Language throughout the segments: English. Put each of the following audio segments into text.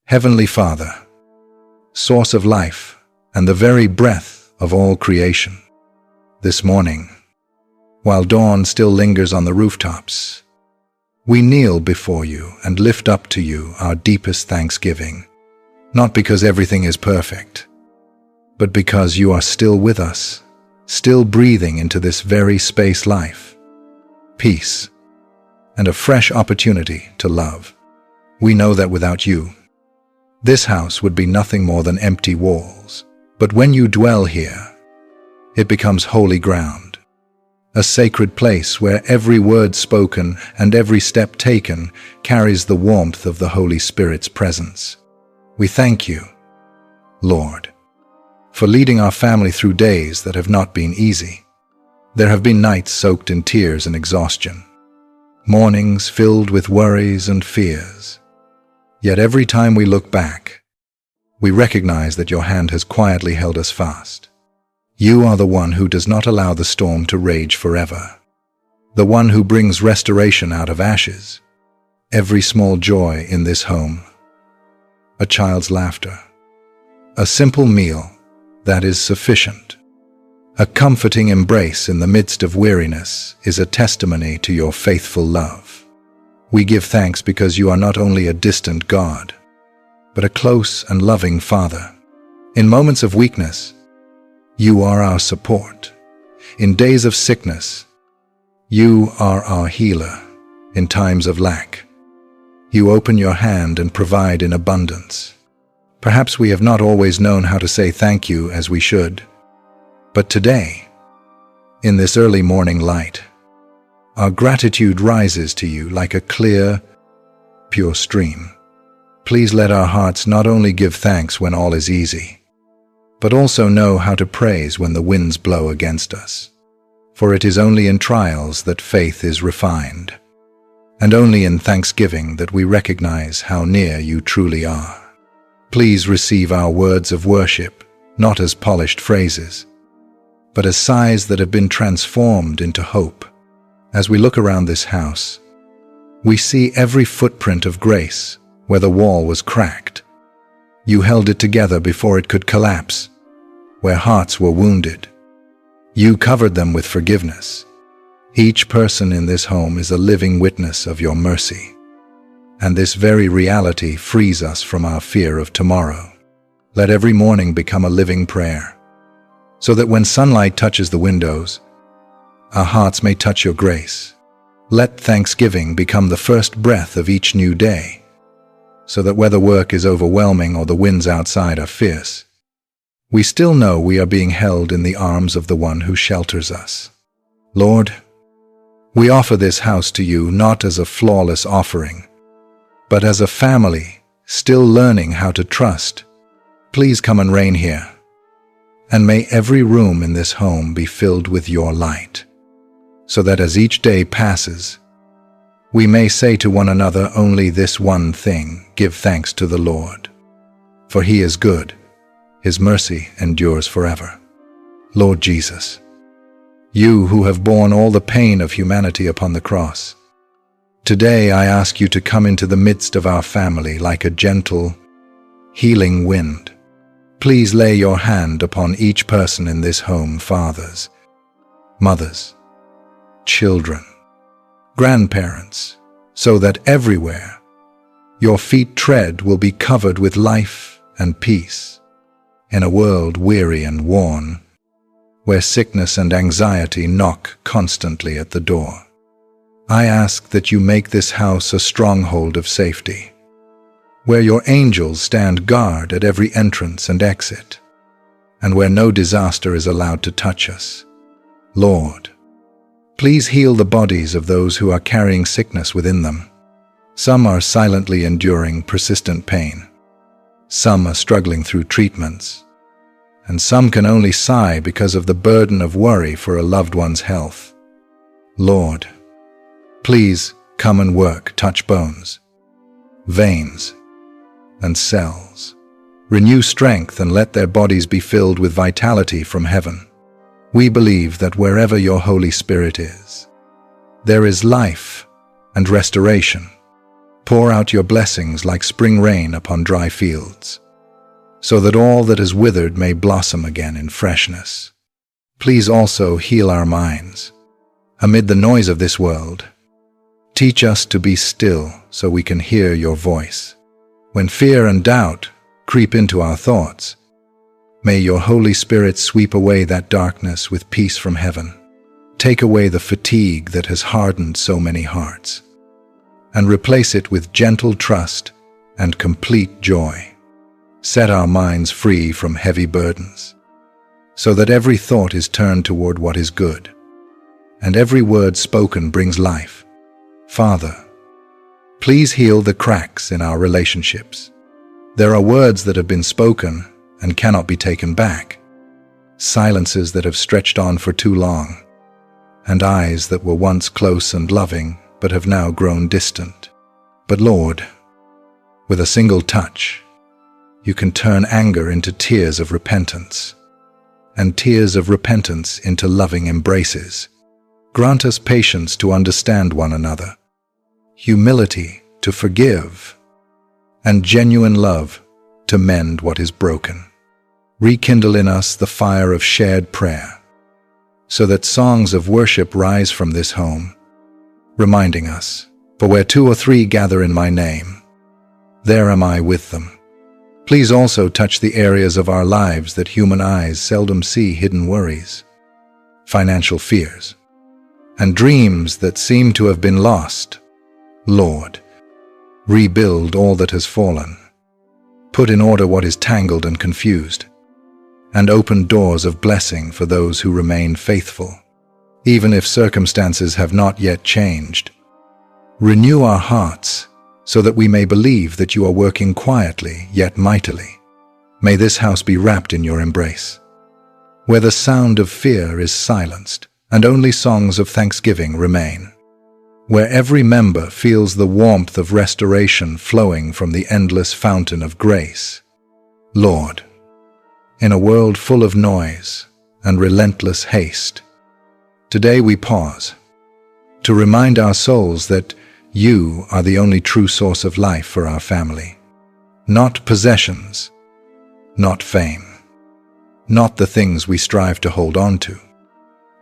Heavenly Father, source of life and the very breath of all creation, this morning, while dawn still lingers on the rooftops, we kneel before you and lift up to you our deepest thanksgiving, not because everything is perfect, but because you are still with us, still breathing into this very space life, peace, and a fresh opportunity to love. We know that without you, this house would be nothing more than empty walls. But when you dwell here, it becomes holy ground, a sacred place where every word spoken and every step taken carries the warmth of the Holy Spirit's presence. We thank you, Lord, for leading our family through days that have not been easy. There have been nights soaked in tears and exhaustion, mornings filled with worries and fears. Yet every time we look back, we recognize that your hand has quietly held us fast. You are the one who does not allow the storm to rage forever, the one who brings restoration out of ashes. Every small joy in this home, a child's laughter, a simple meal that is sufficient, a comforting embrace in the midst of weariness is a testimony to your faithful love. We give thanks because you are not only a distant God, but a close and loving Father. In moments of weakness, you are our support. In days of sickness, you are our healer. In times of lack, you open your hand and provide in abundance. Perhaps we have not always known how to say thank you as we should, but today, in this early morning light, our gratitude rises to you like a clear, pure stream. Please let our hearts not only give thanks when all is easy, but also know how to praise when the winds blow against us. For it is only in trials that faith is refined, and only in thanksgiving that we recognize how near you truly are. Please receive our words of worship, not as polished phrases, but as sighs that have been transformed into hope. As we look around this house, we see every footprint of grace where the wall was cracked. You held it together before it could collapse. Where hearts were wounded, you covered them with forgiveness. Each person in this home is a living witness of your mercy, and this very reality frees us from our fear of tomorrow. Let every morning become a living prayer, so that when sunlight touches the windows, our hearts may touch your grace. Let thanksgiving become the first breath of each new day, so that whether work is overwhelming or the winds outside are fierce, we still know we are being held in the arms of the one who shelters us. Lord, we offer this house to you not as a flawless offering, but as a family still learning how to trust. Please come and reign here, and may every room in this home be filled with your light, so that as each day passes, we may say to one another only this one thing: give thanks to the Lord, for he is good, his mercy endures forever. Lord Jesus, you who have borne all the pain of humanity upon the cross, today I ask you to come into the midst of our family like a gentle, healing wind. Please lay your hand upon each person in this home, fathers, mothers, children, grandparents, so that everywhere your feet tread will be covered with life and peace. In a world weary and worn, where sickness and anxiety knock constantly at the door, I ask that you make this house a stronghold of safety, where your angels stand guard at every entrance and exit, and where no disaster is allowed to touch us. Lord, please heal the bodies of those who are carrying sickness within them. Some are silently enduring persistent pain. Some are struggling through treatments, and some can only sigh because of the burden of worry for a loved one's health. Lord, please come and work, touch bones, veins, and cells. Renew strength and let their bodies be filled with vitality from heaven. We believe that wherever your Holy Spirit is, there is life and restoration. Pour out your blessings like spring rain upon dry fields, so that all that is withered may blossom again in freshness. Please also heal our minds. Amid the noise of this world, teach us to be still so we can hear your voice. When fear and doubt creep into our thoughts, may your Holy Spirit sweep away that darkness with peace from heaven. Take away the fatigue that has hardened so many hearts, and replace it with gentle trust and complete joy. Set our minds free from heavy burdens, so that every thought is turned toward what is good, and every word spoken brings life. Father, please heal the cracks in our relationships. There are words that have been spoken and cannot be taken back, silences that have stretched on for too long, and eyes that were once close and loving but have now grown distant. But Lord, with a single touch, you can turn anger into tears of repentance, and tears of repentance into loving embraces. Grant us patience to understand one another, humility to forgive, and genuine love to mend what is broken. Rekindle in us the fire of shared prayer, so that songs of worship rise from this home, reminding us, for where 2 or 3 gather in my name, there am I with them. Please also touch the areas of our lives that human eyes seldom see: hidden worries, financial fears, and dreams that seem to have been lost. Lord, rebuild all that has fallen, put in order what is tangled and confused, and open doors of blessing for those who remain faithful, even if circumstances have not yet changed. Renew our hearts so that we may believe that you are working quietly yet mightily. May this house be wrapped in your embrace, where the sound of fear is silenced and only songs of thanksgiving remain, where every member feels the warmth of restoration flowing from the endless fountain of grace. Lord, in a world full of noise and relentless haste, today we pause to remind our souls that you are the only true source of life for our family. Not possessions, not fame, not the things we strive to hold on to,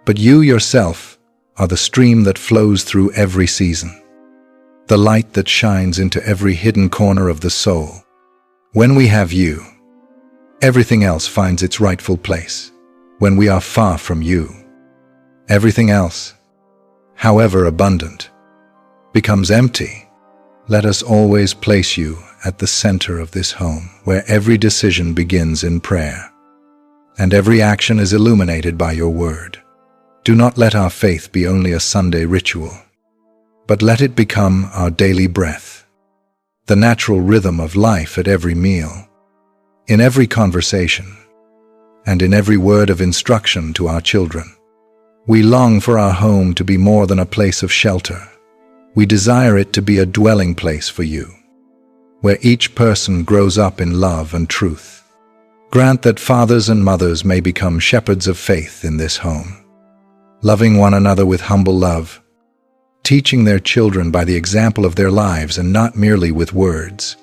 but you yourself are the stream that flows through every season, the light that shines into every hidden corner of the soul. When we have you, everything else finds its rightful place. When we are far from you, everything else, however abundant, becomes empty. Let us always place you at the center of this home, where every decision begins in prayer, and every action is illuminated by your word. Do not let our faith be only a Sunday ritual, but let it become our daily breath, the natural rhythm of life at every meal, in every conversation, and in every word of instruction to our children. We long for our home to be more than a place of shelter. We desire it to be a dwelling place for you, where each person grows up in love and truth. Grant that fathers and mothers may become shepherds of faith in this home, loving one another with humble love, teaching their children by the example of their lives and not merely with words.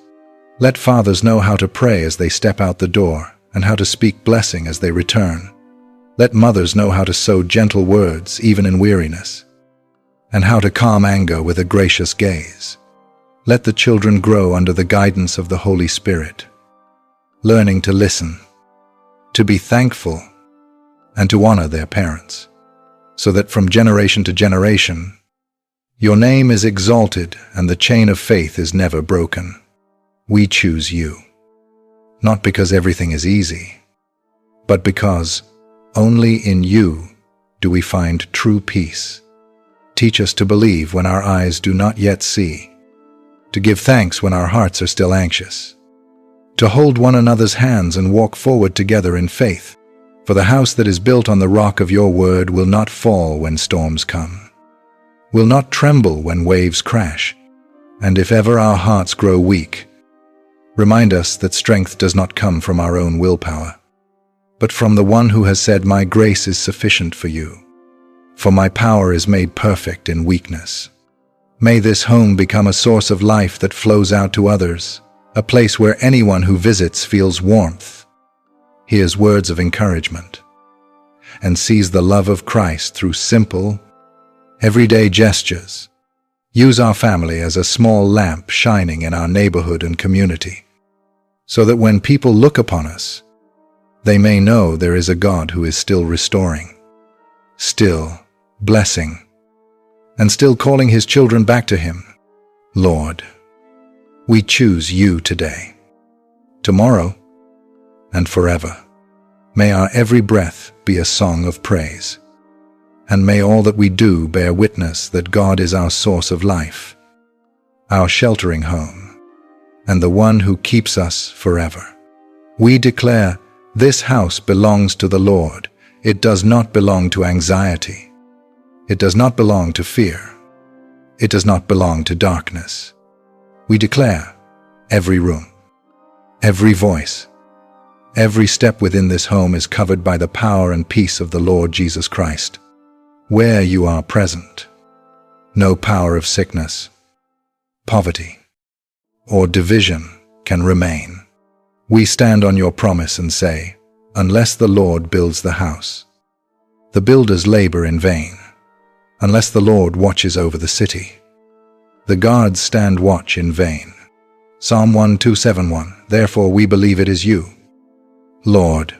Let fathers know how to pray as they step out the door and how to speak blessing as they return. Let mothers know how to sow gentle words even in weariness, and how to calm anger with a gracious gaze. Let the children grow under the guidance of the Holy Spirit, learning to listen, to be thankful, and to honor their parents, so that from generation to generation, your name is exalted and the chain of faith is never broken. We choose you, not because everything is easy, but because only in you do we find true peace. Teach us to believe when our eyes do not yet see, to give thanks when our hearts are still anxious, to hold one another's hands and walk forward together in faith. For the house that is built on the rock of your word will not fall when storms come, will not tremble when waves crash. And if ever our hearts grow weak, remind us that strength does not come from our own willpower, but from the one who has said, "My grace is sufficient for you, for my power is made perfect in weakness." May this home become a source of life that flows out to others, a place where anyone who visits feels warmth, hears words of encouragement, and sees the love of Christ through simple, everyday gestures. Use our family as a small lamp shining in our neighborhood and community, so that when people look upon us, they may know there is a God who is still restoring, still blessing, and still calling His children back to Him. Lord, we choose You today, tomorrow, and forever. May our every breath be a song of praise, and may all that we do bear witness that God is our source of life, our sheltering home, and the one who keeps us forever. We declare, this house belongs to the Lord. It does not belong to anxiety. It does not belong to fear. It does not belong to darkness. We declare, every room, every voice, every step within this home is covered by the power and peace of the Lord Jesus Christ. Where You are present, no power of sickness, poverty, or division can remain. We stand on Your promise and say, unless the Lord builds the house, the builders labor in vain. Unless the Lord watches over the city, the guards stand watch in vain. Psalm 1271. Therefore we believe it is You, Lord,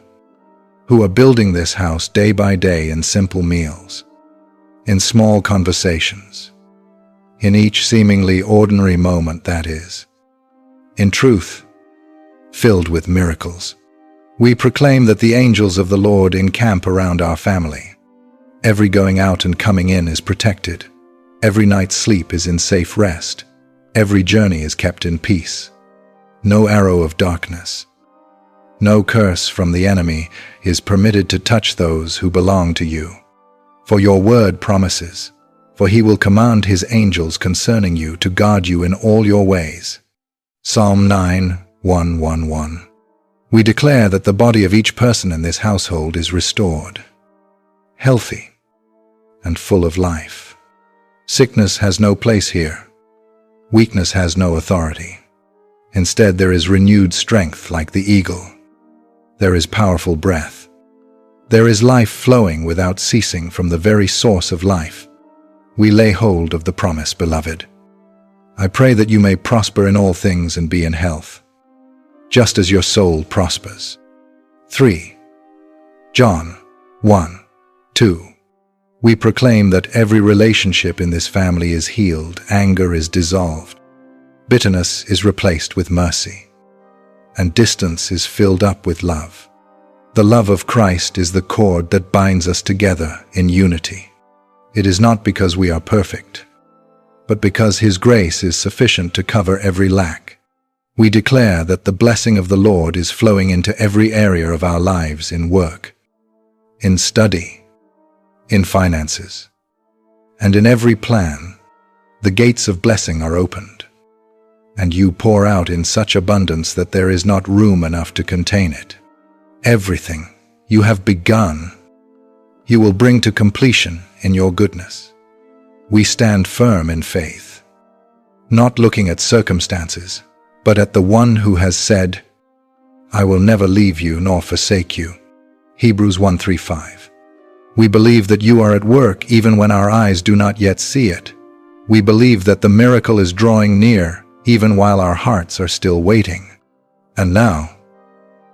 who are building this house day by day in simple meals, in small conversations, in each seemingly ordinary moment, that is, in truth, filled with miracles. We proclaim that the angels of the Lord encamp around our family. Every going out and coming in is protected. Every night's sleep is in safe rest. Every journey is kept in peace. No arrow of darkness, no curse from the enemy is permitted to touch those who belong to You. For Your word promises, for He will command His angels concerning you to guard you in all your ways. Psalm 9:111. We declare that the body of each person in this household is restored, healthy, and full of life. Sickness has no place here. Weakness has no authority. Instead, there is renewed strength like the eagle. There is powerful breath. There is life flowing without ceasing from the very source of life. We lay hold of the promise, beloved. I pray that you may prosper in all things and be in health, just as your soul prospers. 3 John 1:2. We proclaim that every relationship in this family is healed, anger is dissolved, bitterness is replaced with mercy, and distance is filled up with love. The love of Christ is the cord that binds us together in unity. It is not because we are perfect, but because His grace is sufficient to cover every lack. We declare that the blessing of the Lord is flowing into every area of our lives, in work, in study, in finances, and in every plan. The gates of blessing are opened, and You pour out in such abundance that there is not room enough to contain it. Everything You have begun, You will bring to completion in Your goodness. We stand firm in faith, not looking at circumstances, but at the one who has said, I will never leave you nor forsake you. Hebrews 1:3-5. We believe that You are at work even when our eyes do not yet see it. We believe that the miracle is drawing near even while our hearts are still waiting. And now,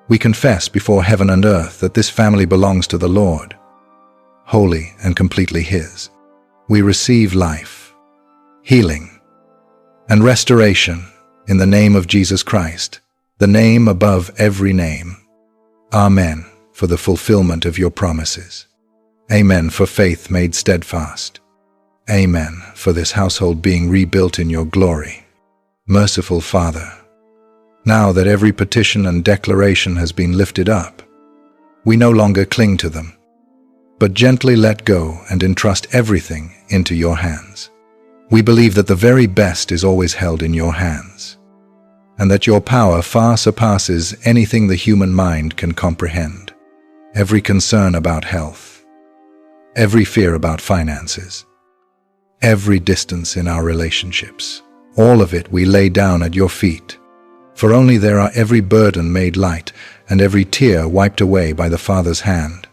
we confess before heaven and earth that this family belongs to the Lord, wholly and completely His. We receive life, healing, and restoration in the name of Jesus Christ, the name above every name. Amen for the fulfillment of Your promises. Amen for faith made steadfast. Amen for this household being rebuilt in Your glory. Merciful Father, now that every petition and declaration has been lifted up, we no longer cling to them, but gently let go and entrust everything into Your hands. We believe that the very best is always held in Your hands, and that Your power far surpasses anything the human mind can comprehend. Every concern about health, every fear about finances, every distance in our relationships. All of it we lay down at your feet. For only there are every burden made light and every tear wiped away by the Father's hand.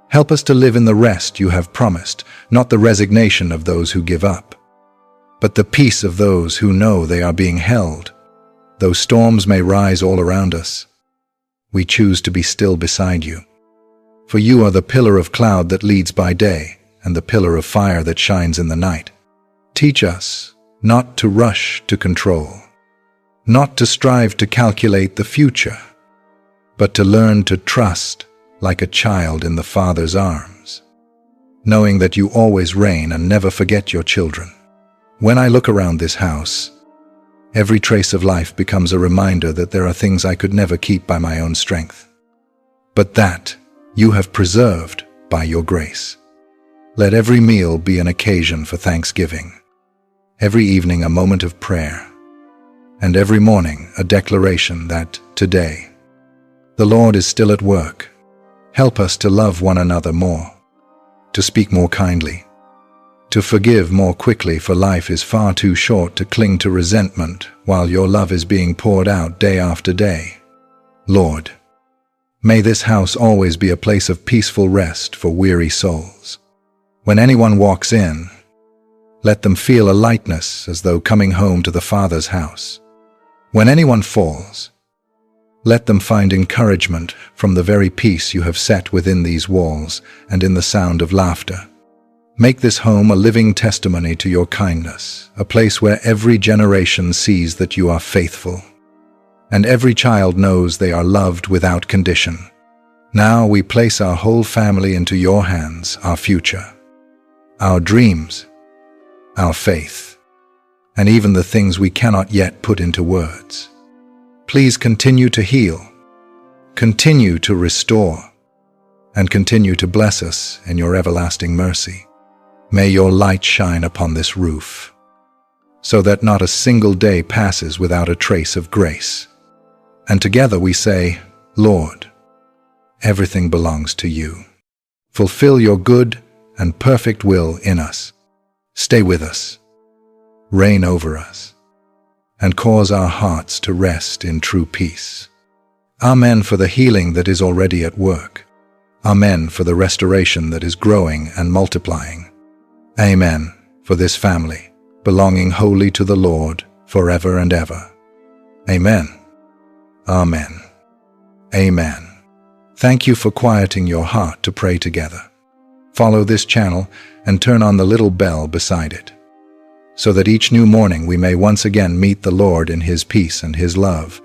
Help us to live in the rest you have promised, not the resignation of those who give up, but the peace of those who know they are being held. Though storms may rise all around us, we choose to be still beside you. For you are the pillar of cloud that leads by day and the pillar of fire that shines in the night. Teach us not to rush to control, not to strive to calculate the future, but to learn to trust like a child in the Father's arms, knowing that you always reign and never forget your children. When I look around this house, every trace of life becomes a reminder that there are things I could never keep by my own strength, but that you have preserved by your grace. Let every meal be an occasion for thanksgiving, every evening a moment of prayer, and every morning a declaration that today the Lord is still at work. Help us to love one another more, to speak more kindly, to forgive more quickly, for life is far too short to cling to resentment while your love is being poured out day after day. Lord, may this house always be a place of peaceful rest for weary souls. When anyone walks in, let them feel a lightness as though coming home to the Father's house. When anyone falls, let them find encouragement from the very peace you have set within these walls and in the sound of laughter. Make this home a living testimony to your kindness, a place where every generation sees that you are faithful, and every child knows they are loved without condition. Now we place our whole family into your hands, our future, our dreams, our faith, and even the things we cannot yet put into words. Please continue to heal, continue to restore, and continue to bless us in your everlasting mercy. May your light shine upon this roof, so that not a single day passes without a trace of grace. And together we say, Lord, everything belongs to you. Fulfill your good and perfect will in us. Stay with us, reign over us, and cause our hearts to rest in true peace. Amen for the healing that is already at work. Amen for the restoration that is growing and multiplying. Amen for this family, belonging wholly to the Lord forever and ever. Amen. Amen. Amen. Thank you for quieting your heart to pray together. Follow this channel and turn on the little bell beside it, so that each new morning we may once again meet the Lord in His peace and His love.